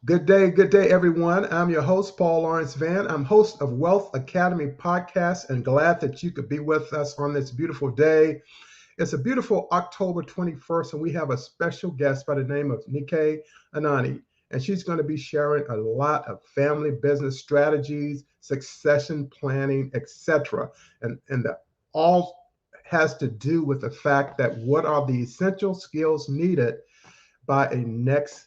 Good day, everyone. I'm your host, Paul Lawrence Van. I'm host of Wealth Academy podcast and glad that you could be with us on this beautiful day. It's a beautiful October 21st, and we have a special guest by the name of Anani. And she's going to be sharing a lot of family business strategies, succession planning, etc. And that all has to do with the fact that what are the essential skills needed by a next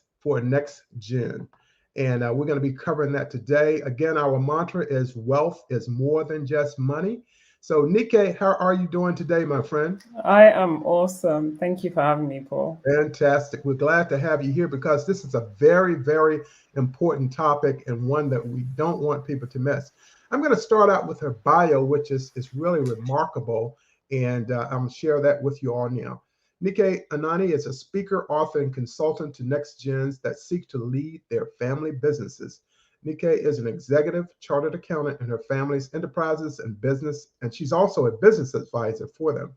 gen. And we're going to be covering that today. Again, our mantra is wealth is more than just money. So, Nikkei, how are you doing today, my friend? I am awesome. Thank you for having me, Paul. Fantastic. We're glad to have you here because this is a very, very important topic and one that we don't want people to miss. I'm going to start out with her bio, which is really remarkable, and I'm going to share that with you all now. Nikkei Anani is a speaker, author, and consultant to next gens that seek to lead their family businesses. Nikkei is an executive chartered accountant in her family's enterprises and business, and she's also a business advisor for them.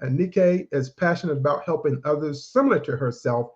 And Nikkei is passionate about helping others similar to herself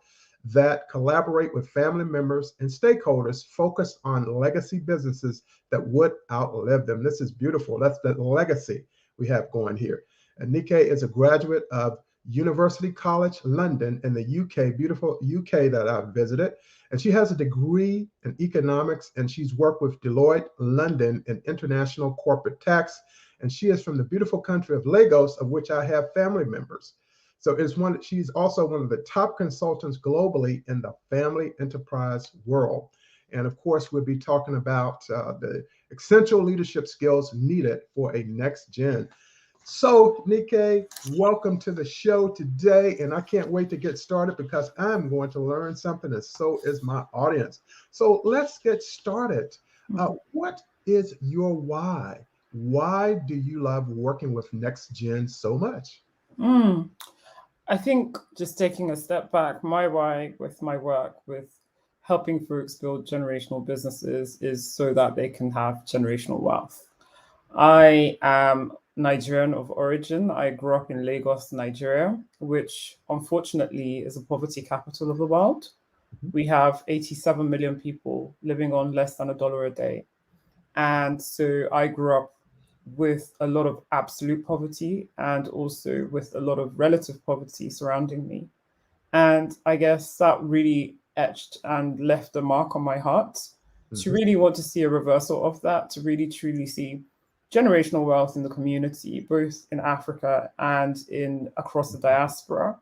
that collaborate with family members and stakeholders focused on legacy businesses that would outlive them. This is beautiful. That's the legacy we have going here. And Nikkei is a graduate of University College London in the UK, beautiful UK that I've visited. And she has a degree in economics and she's worked with Deloitte London in international corporate tax. And she is from the beautiful country of Lagos, of which I have family members. So she's also one of the top consultants globally in the family enterprise world. And of course, we'll be talking about the essential leadership skills needed for a next gen. So, Nikkei, welcome to the show today. And I can't wait to get started because I'm going to learn something, and so is my audience. So, let's get started. What is your why? Why do you love working with Next Gen so much? Mm. I think just taking a step back, my why with my work with helping folks build generational businesses is so that they can have generational wealth. I am Nigerian of origin. I grew up in Lagos, Nigeria, which unfortunately is a poverty capital of the world. Mhm. We have 87 million people living on less than $1 a day. And so I grew up with a lot of absolute poverty and also with a lot of relative poverty surrounding me. And I guess that really etched and left a mark on my heart to Mhm. really want to see a reversal of that, to really truly see generational wealth in the community, both in Africa and in across the diaspora,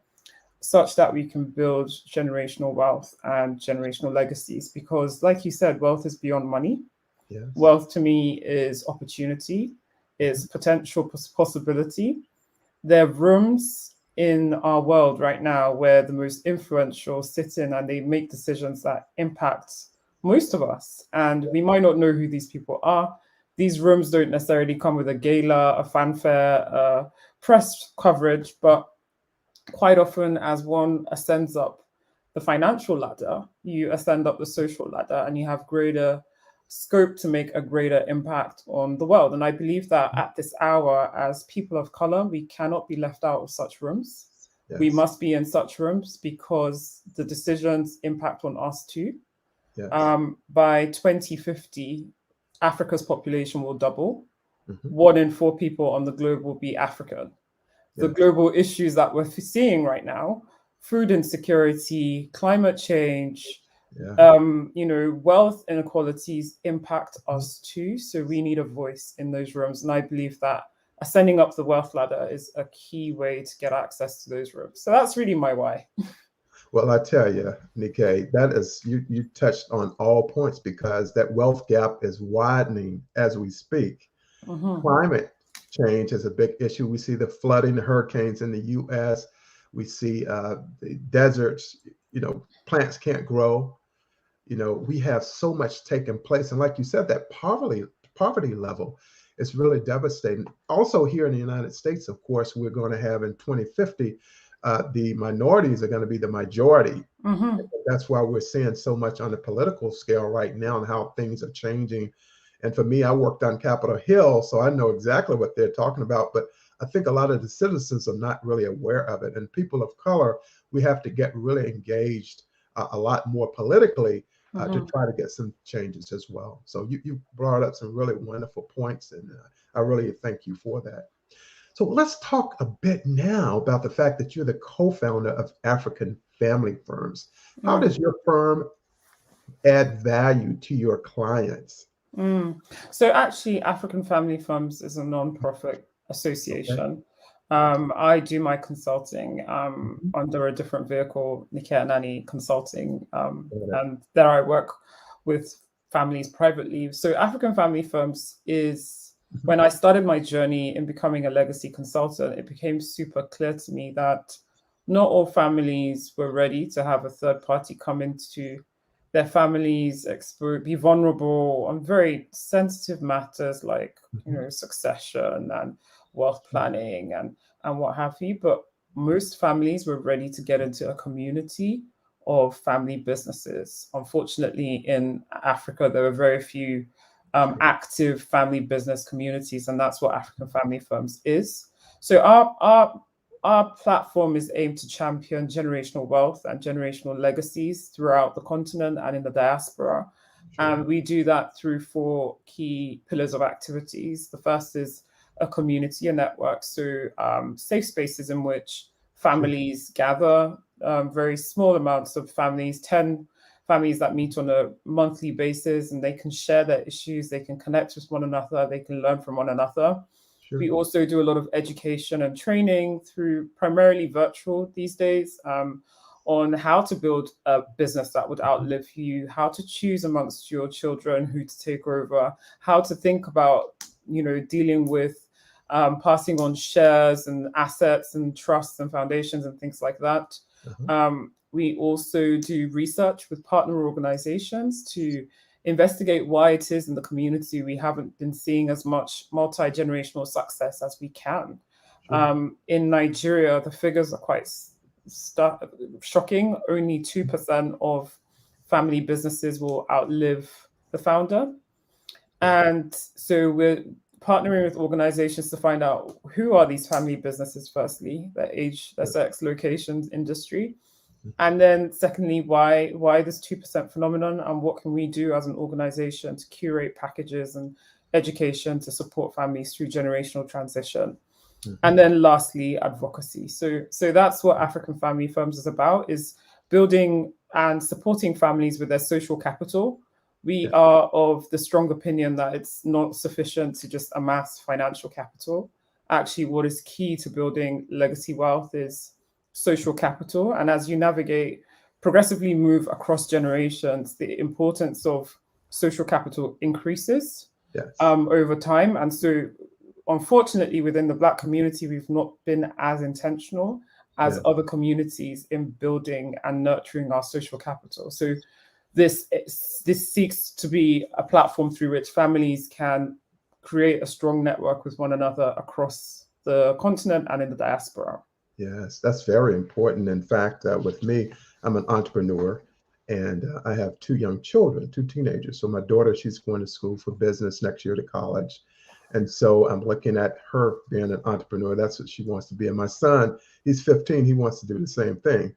such that we can build generational wealth and generational legacies. Because, like you said, wealth is beyond money. Yes. Wealth to me is opportunity, Mhm. is potential possibility. There are rooms in our world right now where the most influential sit in and they make decisions that impact most of us. And we might not know who these people are. These rooms don't necessarily come with a gala, a fanfare, press coverage, but quite often as one ascends up the financial ladder, you ascend up the social ladder and you have greater scope to make a greater impact on the world. And I believe that at this hour, as people of color, we cannot be left out of such rooms. We Yes. must be in such rooms because the decisions impact on us too. Yes. By 2050, Africa's population will double. Mhm. 1 in 4 people on the globe will be African. The Yes. global issues that we're seeing right now, food insecurity, climate change, Yeah. wealth inequalities impact us too. So we need a voice in those rooms. And I believe that ascending up the wealth ladder is a key way to get access to those rooms. So that's really my why. Well, I tell you, Nikkei, that is you touched on all points because that wealth gap is widening as we speak. Mm-hmm. Climate change is a big issue. We see the flooding, the hurricanes in the U.S. We see the deserts. Plants can't grow. We have so much taking place, and like you said, that poverty level is really devastating. Also, here in the United States, of course, we're going to have in 2050, the minorities are going to be the majority. Mm-hmm. That's why we're seeing so much on the political scale right now and how things are changing. And for me, I worked on Capitol Hill, so I know exactly what they're talking about. But I think a lot of the citizens are not really aware of it. And people of color, we have to get really engaged a lot more politically to try to get some changes as well. So you brought up some really wonderful points, and I really thank you for that. So let's talk a bit now about the fact that you're the co-founder of African Family Firms. How does your firm add value to your clients? So actually, African Family Firms is a non-profit association. I do my consulting under a different vehicle, Anani Consulting, and there I work with families privately. So African Family Firms is, when I started my journey in becoming a legacy consultant, it became super clear to me that not all families were ready to have a third party come into their families, be vulnerable on very sensitive matters like succession and wealth planning and what have you. But most families were ready to get into a community of family businesses. Unfortunately, in Africa, there are very few active family business communities, and that's what African Family Firms is. So our platform is aimed to champion generational wealth and generational legacies throughout the continent and in the diaspora. And we do that through 4 key pillars of activities. The first is a community, a network. So safe spaces in which families gather, very small amounts of families, 10 families that meet on a monthly basis, and they can share their issues, they can connect with one another, they can learn from one another. We also do a lot of education and training through primarily virtual these days on how to build a business that would outlive you, how to choose amongst your children who to take over, how to think about, dealing with passing on shares and assets and trusts and foundations and things like that. We also do research with partner organizations to investigate why it is in the community we haven't been seeing as much multi-generational success as we can. In Nigeria, the figures are quite shocking. Only 2% of family businesses will outlive the founder. And so we're partnering with organizations to find out who are these family businesses, firstly, their age, their sex, locations, industry. And then secondly, why this 2% phenomenon, and what can we do as an organization to curate packages and education to support families through generational transition. And then lastly, advocacy. So that's what African Family Firms is about, is building and supporting families with their social capital. We are of the strong opinion that it's not sufficient to just amass financial capital. Actually, what is key to building legacy wealth is social capital. And as you progressively move across generations, the importance of social capital increases over time. And so unfortunately, within the Black community, we've not been as intentional as other communities in building and nurturing our social capital. So this seeks to be a platform through which families can create a strong network with one another across the continent and in the diaspora. Yes, that's very important. In fact, with me, I'm an entrepreneur, and I have 2 young children, 2 teenagers. So my daughter, she's going to school for business next year to college. And so I'm looking at her being an entrepreneur. That's what she wants to be. And my son, he's 15. He wants to do the same thing.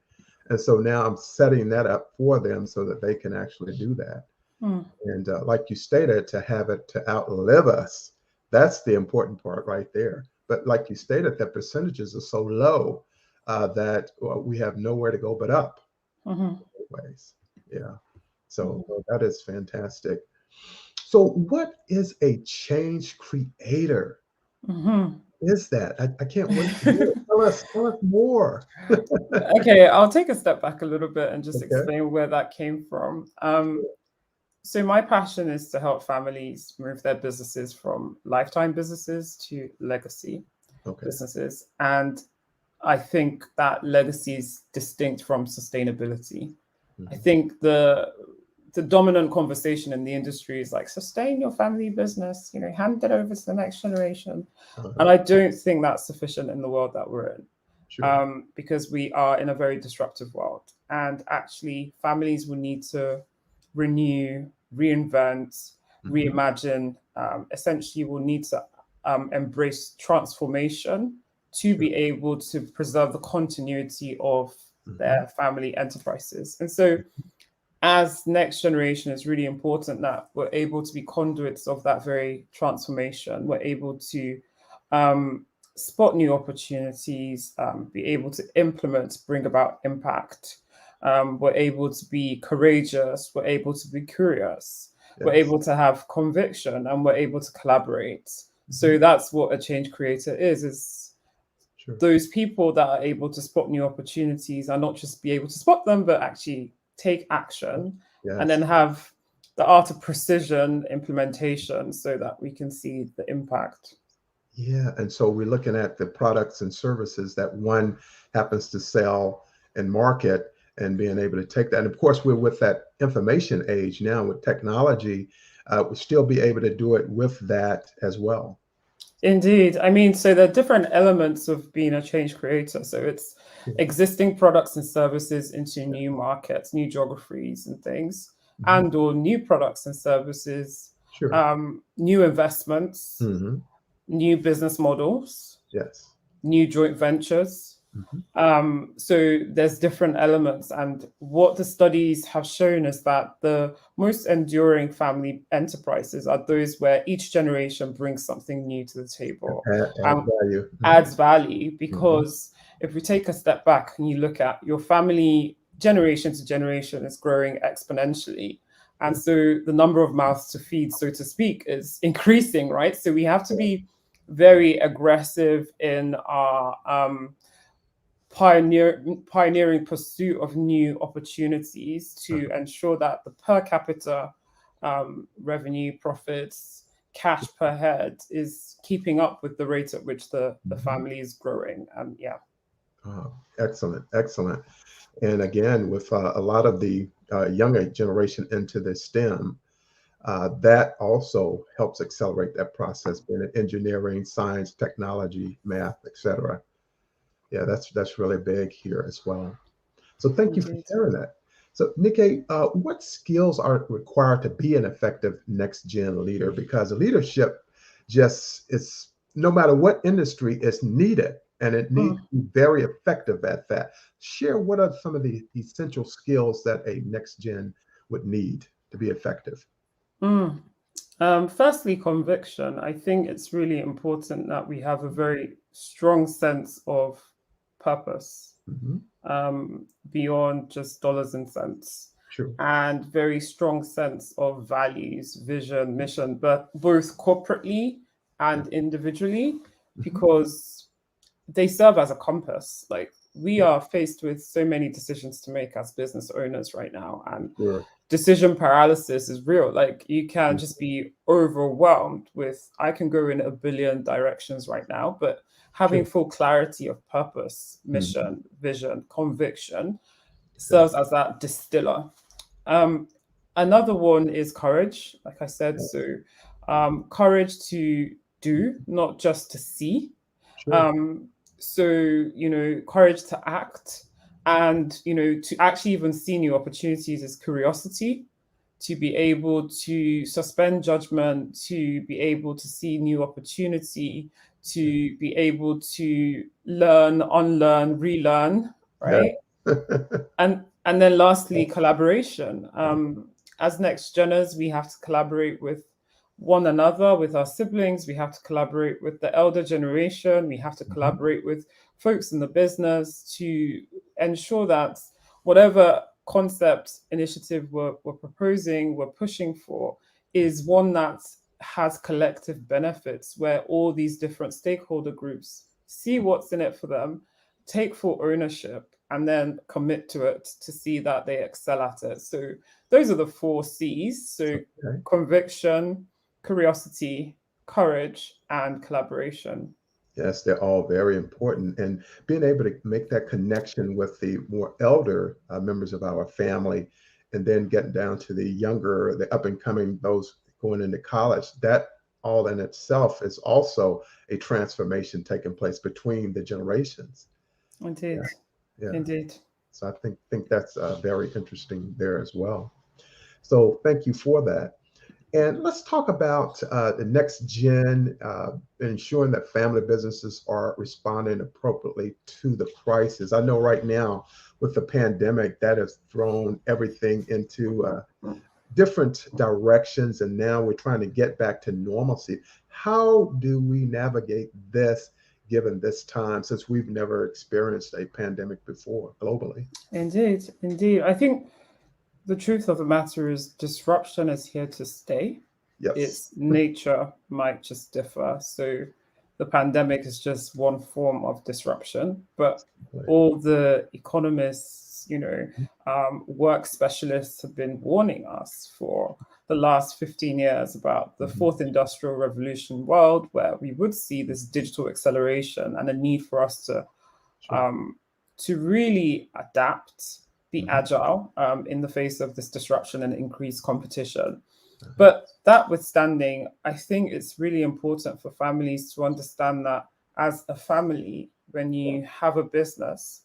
And so now I'm setting that up for them so that they can actually do that. And like you stated, to have it to outlive us, that's the important part right there. But like you stated, the percentages are so low that we have nowhere to go but up. Ways. Yeah. So that is fantastic. So what is a change creator? Is that? I can't wait to hear it. Tell us more. Okay, I'll take a step back a little bit and just explain where that came from. So my passion is to help families move their businesses from lifetime businesses to legacy businesses. And I think that legacy is distinct from sustainability. I think the dominant conversation in the industry is like, sustain your family business, hand it over to the next generation. And I don't think that's sufficient in the world that we're in, because we are in a very disruptive world. And actually, families will need to renew, reinvent, reimagine. Essentially, will need to embrace transformation to be able to preserve the continuity of their family enterprises. And so as next generation, it's really important that we're able to be conduits of that very transformation. We're able to spot new opportunities, be able to implement, bring about impact. We're able to be courageous. We're able to be curious. We're Yes. able to have conviction, and we're able to collaborate. So that's what a change creator is Sure. those people that are able to spot new opportunities and not just be able to spot them, but actually take action and then Yes. have the art of precision implementation so that we can see the impact. Yeah. And so we're looking at the products and services that one happens to sell and market and being able to take that. And of course, we're with that information age now with technology, we'll still be able to do it with that as well. Indeed. I mean, so there are different elements of being a change creator. So it's Yeah. existing products and services into new markets, new geographies and things, Mhm. and or new products and services, Sure. new investments, Hmm. new business models, Yes. new joint ventures. Hmm. So there's different elements, and what the studies have shown is that the most enduring family enterprises are those where each generation brings something new to the table Add and value. adds value. Hmm. Because if we take a step back and you look at your family, generation to generation is growing exponentially. And so the number of mouths to feed, so to speak, is increasing, right? So we have to be very aggressive in our pioneering pursuit of new opportunities to ensure that the per capita revenue, profits, cash per head is keeping up with the rate at which the family is growing. And yeah. Oh, excellent, excellent. And again, with a lot of the younger generation into the STEM, that also helps accelerate that process, being in engineering, science, technology, math, etc. Yeah, that's really big here as well. So thank you for Indeed. sharing that. So Nikki, what skills are required to be an effective next gen leader? Because leadership just is no matter what industry is needed, and it needs to be very effective at that. Share what are some of the essential skills that a next gen would need to be effective. Mm. Firstly, conviction. I think it's really important that we have a very strong sense of purpose Hmm. beyond just dollars and cents, Sure. and very strong sense of values, vision, mission, but both corporately Yeah. and individually, Hmm. because they serve as a compass. Like we Yeah. are faced with so many decisions to make as business owners right now, and Sure. decision paralysis is real. Like you can Mhm. just be overwhelmed with, I can go in a billion directions right now, but having Sure. full clarity of purpose, Mhm. mission, vision, conviction Yeah. serves as that distiller. Um, Another one is courage, like I said. Yeah. So, courage to do, not just to see. Sure. Um, so, courage to act, and, to actually even see new opportunities is curiosity, to be able to suspend judgment, to be able to see new opportunity, to be able to learn, unlearn, relearn, Yeah. right? And then lastly, collaboration. As next geners, we have to collaborate with one another, with our siblings. We have to collaborate with the elder generation. We have to Mhm. collaborate with folks in the business to ensure that whatever concept initiative we're proposing, we're pushing for, is one that has collective benefits where all these different stakeholder groups see what's in it for them, take full ownership, and then commit to it to see that they excel at it. So those are the 4 C's. So Okay. conviction, curiosity, courage, and collaboration. Yes, they're all very important. And being able to make that connection with the more elder members of our family, and then getting down to the younger, the up and coming, those going into college, that all in itself is also a transformation taking place between the generations. Indeed. Yeah, yeah. Indeed. So I think that's very interesting there as well. So thank you for that. And let's talk about the next gen, ensuring that family businesses are responding appropriately to the crisis. I know right now with the pandemic, that has thrown everything into different directions, and now we're trying to get back to normalcy. How do we navigate this given this time, since we've never experienced a pandemic before globally? Indeed, indeed. I think the truth of the matter is disruption is here to stay. Yes. Its nature might just differ. So the pandemic is just one form of disruption, but all the economists, work specialists have been warning us for the last 15 years about the fourth industrial revolution world, where we would see this digital acceleration and a need for us to really adapt, be agile in the face of this disruption and increased competition. But that withstanding, I think it's really important for families to understand that as a family, when you have a business,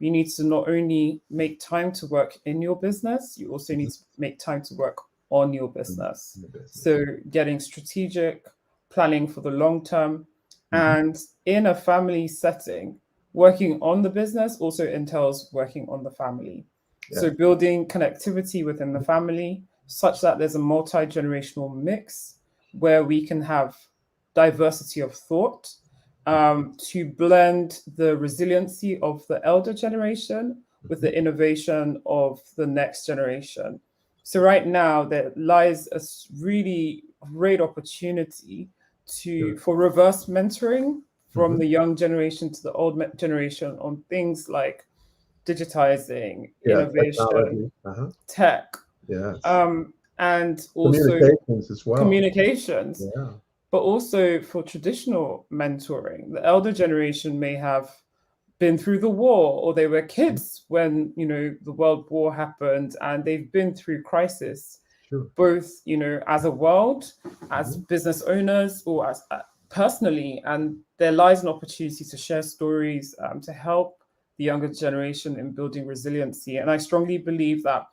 you need to not only make time to work in your business, you also need to make time to work on your business. So getting strategic, planning for the long term, and in a family setting, working on the business also entails working on the family. So building connectivity within the family such that there's a multi-generational mix where we can have diversity of thought, to blend the resiliency of the elder generation with the innovation of the next generation. So right now there lies a really great opportunity for reverse mentoring from the young generation to the old generation on things like digitizing, innovation, tech, and also communications as well. Communications. But also for traditional mentoring, the elder generation may have been through the war, or they were kids when the World War happened, and they've been through crisis, both as a world, as business owners, or as personally. And there lies an opportunity to share stories to help the younger generation in building resiliency. And I strongly believe that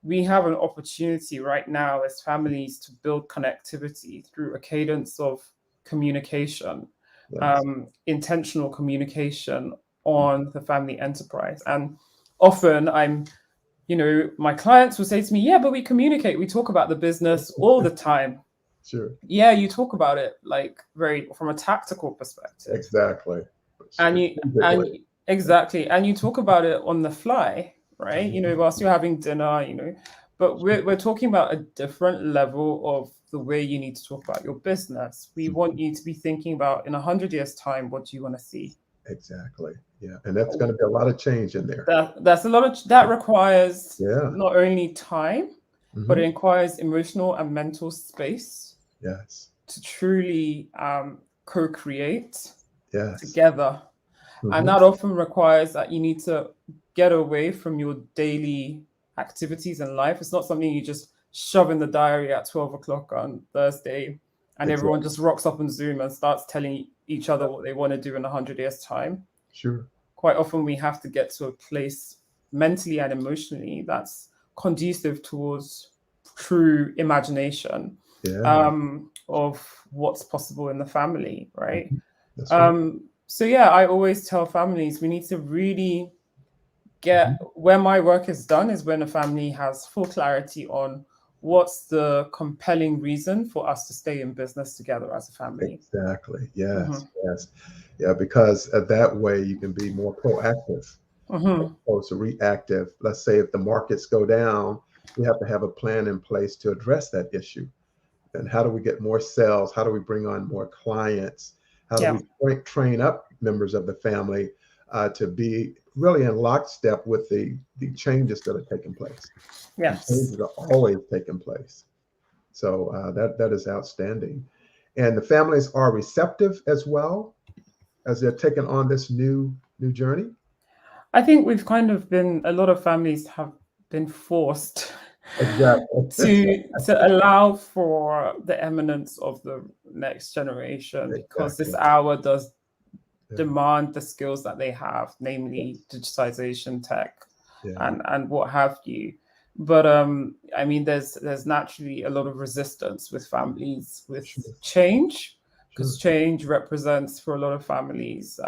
we have an opportunity right now as families to build connectivity through a cadence of communication, intentional communication on the family enterprise. And often my clients will say to me, yeah, but we communicate, we talk about the business all the time. Yeah, you talk about it like very from a tactical perspective. Exactly. And you talk about it on the fly, right? Whilst you're having dinner, but we're talking about a different level of the way you need to talk about your business. We want you to be thinking about, in 100 years' time, what do you want to see? Exactly. Yeah. And that's going to be a lot of change in there. That's a lot of, that requires not only time, but it requires emotional and mental space to truly co-create together. And that often requires that you need to get away from your daily activities in life. It's not something you just shove in the diary at 12 o'clock on Thursday and everyone just rocks up on Zoom and starts telling each other what they want to do in 100 years' time. Quite often we have to get to a place mentally and emotionally that's conducive towards true imagination of what's possible in the family, right? So yeah, I always tell families we need to really get where my work is done is when a family has full clarity on what's the compelling reason for us to stay in business together as a family. Exactly. Yes. Yeah, because that way you can be more proactive as opposed to reactive. Let's say if the markets go down, we have to have a plan in place to address that issue. And how do we get more sales? How do we bring on more clients? How do we train up members of the family to be really in lockstep with the changes that are taking place? Changes are always taking place. So that is outstanding. And the families are receptive as well as they're taking on this new journey. I think we've kind of been, a lot of families have been forced to allow for the eminence of the next generation, because this hour does demand the skills that they have, namely digitization, tech, and what have you. But I mean, there's naturally a lot of resistance with families with change, because change represents for a lot of families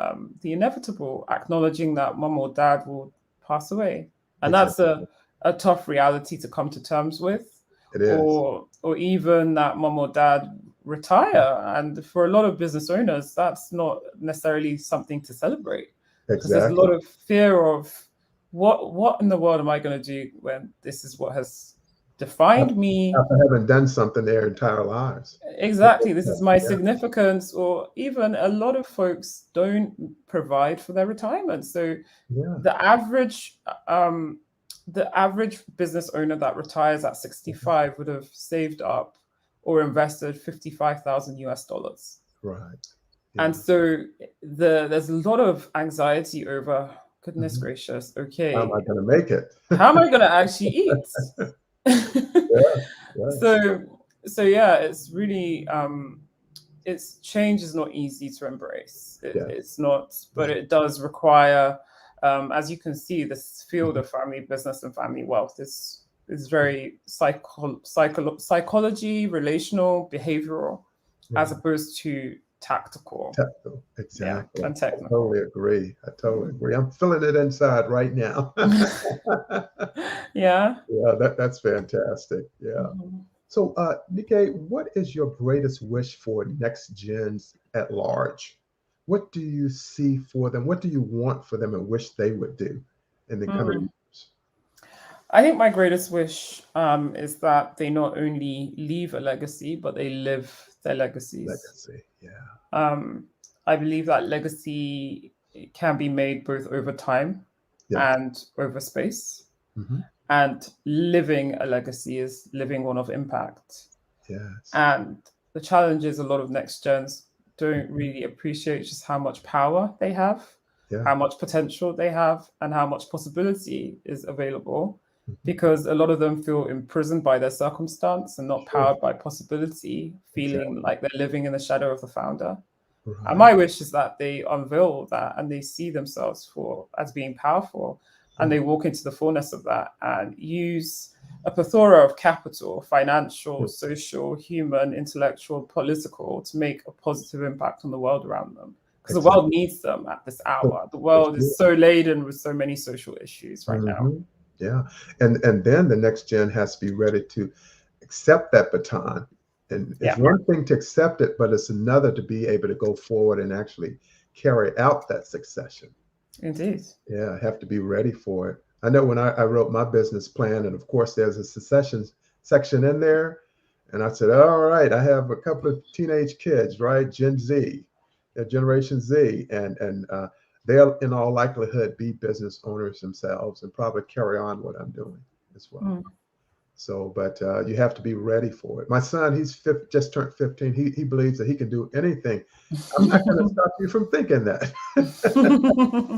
the inevitable, acknowledging that mom or dad will pass away. And that's Exactly. a tough reality to come to terms with, It is. or even that mom or dad retire. And for a lot of business owners, that's not necessarily something to celebrate, because there's a lot Exactly. of fear of what in the world am I going to do when this is what has defined me. After having done something their entire lives. Exactly, this is my Yeah. significance. Or even a lot of folks don't provide for their retirement. So Yeah. the average um the average business owner that retires at 65 would have saved up or invested 55,000 US dollars. Right. And Yeah. so there's a lot of anxiety over, goodness Mhm. gracious, How am I okay, going to make it? how am I going to actually eat? Yeah. Yes. so so yeah, it's really it's change is not easy to embrace. Yes. It's not, but Yeah. it does require, as you can see, this field Mhm. of family business and family wealth is very psychology, relational, behavioral, as Right. opposed to tactical. Technical. Yeah, Exactly. and I totally technical. agree. I totally agree. I'm feeling it inside right now. Yeah. Yeah, that's fantastic. Yeah. Mhm. So, Nikkei, what is your greatest wish for next gens at large? What do you see for them? What do you want for them and wish they would do in the coming Mm. years? I think my greatest wish is that they not only leave a legacy, but they live their legacies. Legacy. Yeah. Um, I believe that legacy can be made both over time Yes. and over space. Hmm. And living a legacy is living one of impact. Yes. And the challenge is a lot of next gens don't really appreciate just how much power they have, Yeah. how much potential they have, and how much possibility is available, Hmm. because a lot of them feel imprisoned by their circumstance and not Sure. powered by possibility, feeling Exactly. like they're living in the shadow of the founder. And Right. my wish is that they unveil that and they see themselves for as being powerful, and Yeah. they walk into the fullness of that and use a plethora of capital, financial, Yeah. social, human, intellectual, political, to make a positive impact on the world around them. Because the Exactly. world needs them at this For hour. The for world is sure. so laden with so many social issues right now. Hmm. Yeah. And then the next gen has to be ready to accept that baton. And it's Yeah, one thing to accept it, but it's another to be able to go forward and actually carry out that succession. indeed. Yeah, I have to be ready for it. I know when I wrote my business plan, and of course there's a succession section in there, and I said, all right, I have a couple of teenage kids, right? Gen Z, Generation Z, and they'll in all likelihood be business owners themselves and probably carry on what I'm doing as well. Mm. So, but you have to be ready for it. My son, just turned 15. He believes that he can do anything. I'm not going to stop you from thinking that.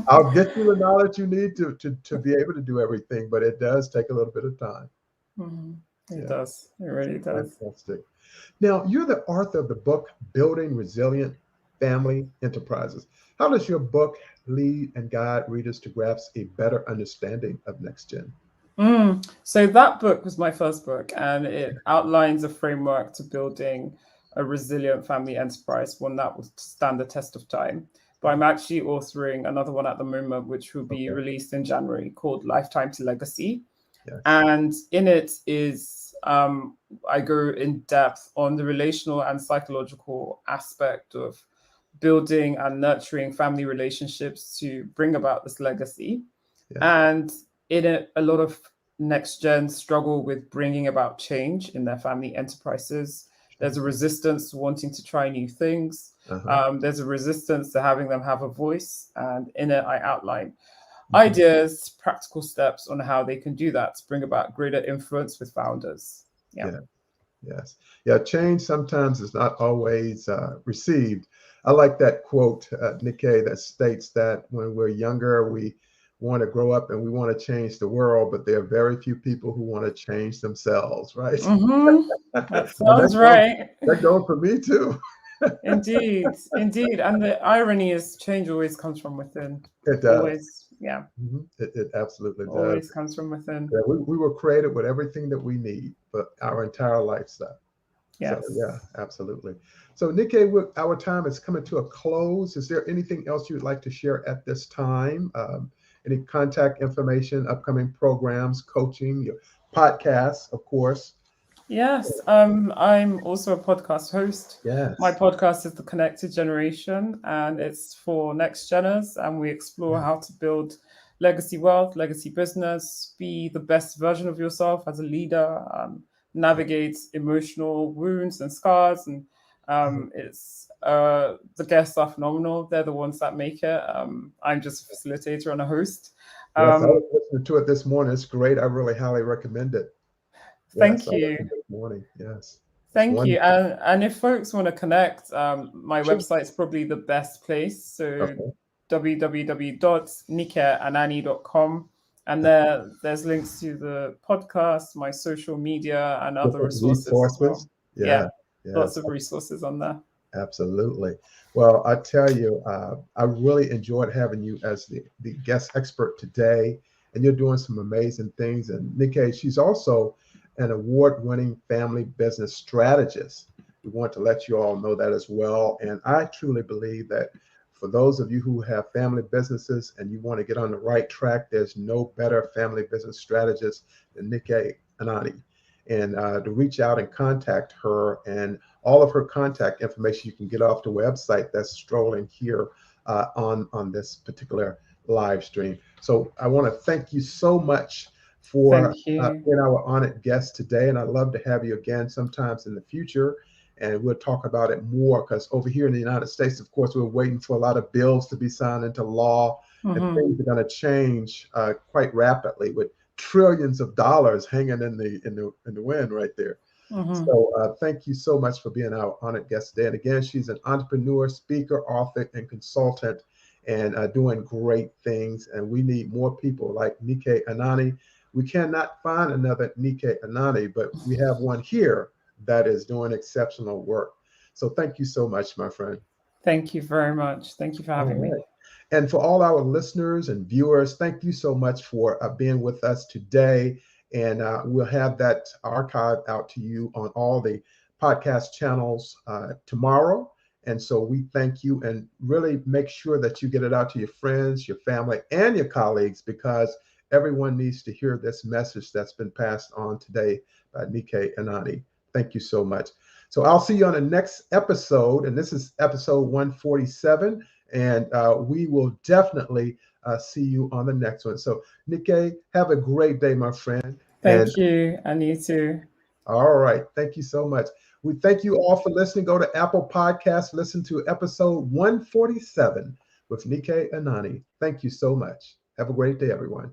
I'll get you the knowledge you need to be able to do everything, but it does take a little bit of time. Mhm. It Yeah, does. It really does. fantastic. Now, you're the author of the book Building Resilient Family Enterprises. How does your book lead and guide readers to grasp a better understanding of NextGen? So that book was my first book, and it outlines a framework to building a resilient family enterprise, one that will stand the test of time. But I'm actually authoring another one at the moment, which will be Okay. released in January, called Lifetime to Legacy. Yes. And in it is I go in depth on the relational and psychological aspect of building and nurturing family relationships to bring about this legacy. Yeah. And in it, a lot of next gen struggle with bringing about change in their family enterprises. Sure. There's a resistance to wanting to try new things. Uh-huh. There's a resistance to having them have a voice. And in it, I outline Mhm. ideas, practical steps on how they can do that to bring about greater influence with founders. Yeah. Yeah. Yes. Yeah. Change sometimes is not always received. I like that quote, Nikkei, that states that when we're younger, we want to grow up and we want to change the world, but there are very few people who want to change themselves, right? That And sounds right. that goes for me too. Indeed, indeed. And the irony is change always comes from within. It does. Always, yeah, Mhm. It absolutely does. always comes from within. Yeah, we were created with everything that we need for our entire lifestyle. So yeah, Yes. absolutely. So Nikkei, our time is coming to a close. Is there anything else you'd like to share at this time? any contact information, upcoming programs, coaching, your podcasts, of course. Yes, I'm also a podcast host. My Yes. podcast is The Connected Generation, and it's for next geners, and we explore Yeah. how to build legacy wealth, legacy business, be the best version of yourself as a leader, navigate emotional wounds and scars. And it's the guests are phenomenal. They're the ones that make it. I'm just a facilitator and a host. Yes, I Um, was listening to it this morning. It's great. I really highly recommend it. Yes, Thank I you. listened this morning. Yes, it's Thank you. wonderful. And if folks want to connect, my Sure. website's probably the best place. So Okay. www.nikeanani.com. And there's links to the podcast, my social media, and other Different resources as well. resources. Yeah. Yeah, lots Yes. of resources on there. Absolutely. Well, I tell you, I really enjoyed having you as the guest expert today, and you're doing some amazing things. And Nikkei, she's also an award-winning family business strategist. We want to let you all know that as well. And I truly believe that for those of you who have family businesses and you want to get on the right track, there's no better family business strategist than Nikkei Anani. And to reach out and contact her, and all of her contact information you can get off the website that's strolling here on this particular live stream. So I want to thank you so much for Thank you. being our honored guest today, and I'd love to have you again sometimes in the future. And we'll talk about it more, because over here in the United States, of course, we're waiting for a lot of bills to be signed into law, and things are going to change quite rapidly with trillions of dollars hanging in the wind right there. So thank you so much for being our honored guest today. And again, she's an entrepreneur, speaker, author, and consultant, and doing great things. And we need more people like Nikkei Anani. We cannot find another Nikkei Anani, but we have one here that is doing exceptional work. So thank you so much, my friend. Thank you very much. Thank you for having All me. right. And for all our listeners and viewers, thank you so much for being with us today. And we'll have that archive out to you on all the podcast channels tomorrow. And so we thank you, and really make sure that you get it out to your friends, your family, and your colleagues, because everyone needs to hear this message that's been passed on today by Nikkei Anani. Thank you so much. So I'll see you on the next episode. And this is episode 147. And we will definitely see you on the next one. So, Nikkei, have a great day, my friend. And Thank you. And you too. all right, thank you so much. We thank you all for listening. Go to Apple Podcasts, listen to episode 147 with Nikkei Anani. Thank you so much. Have a great day, everyone.